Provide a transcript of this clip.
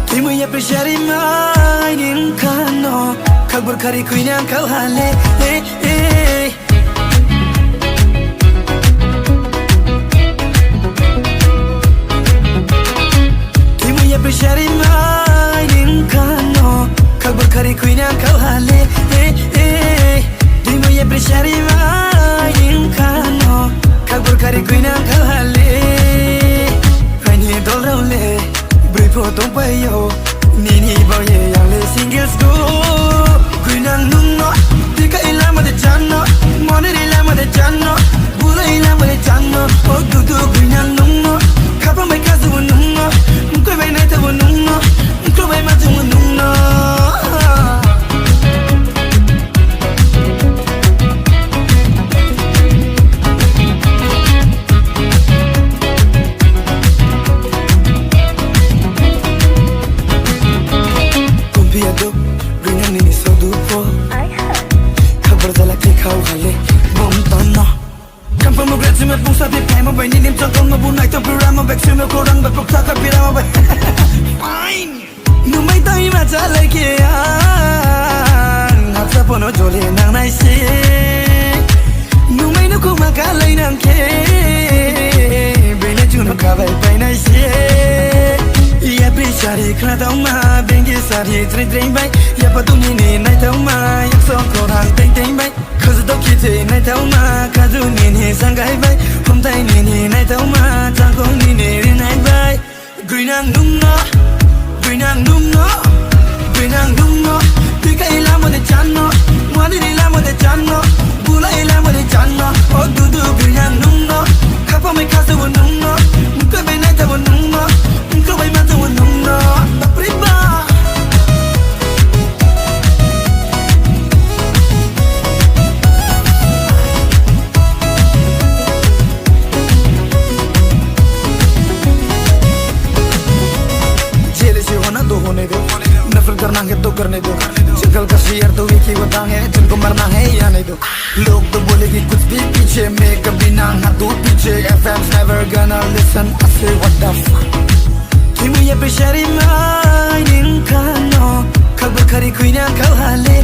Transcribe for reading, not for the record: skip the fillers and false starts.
Timu ya pressure mai nim kano kabur kari kuinyang kau hale Timu ya pressure mai nim kano kabur kari kuinyang kau hale Timu ya pressure mai nim kano kabur kari kuinyang kau hale Fanye dol raule Briefo tong payo Nini boye yang le singles go Kuinang nungno Tika ilama de chano Money ilama de chano Bula ilama de chano Oh dudu kuinang nungno Kapa mai kazu nungno Mkoi bai naita nungno Mkoi bai matu nungno Med busa di pema bai ninim chakong ma bunai to pirama back sino korang ba pokta ka pirama bai Fine nu mai tai ma cha lai ke an hapsa pono jole nang nai se nu mai nu ko ma ka lai nang ke bene chu no ka bai bai nai se ya pri sari khna tau ma bengi sari tri tri bai ya pa tu ni nai tau ma ya so korang teng teng bai Cause the kitty night out ma kazu ni sangai bai Hom tai ni night out ma chakong ni night bai Greenang nungno Greenang nungno Greenang nungno Tika ilamo de chano Wani ilamo de chano Bula ilamo de chano Oh dudu greenang nungno Kapa me kazu nungno Mko bai night out nungno Mko bai matu nungno Papriba नफरत करना है तो करने दो शक्ल का share तो एक ही बतांग है जिनको मरना है या नहीं दो लोग तो बोलेगी कुछ भी पीछे मैं कभी ना तू पीछे FM's never gonna listen I say what the fuck Timu ya pressure mai ning kano kabur kari kuinyang kau hale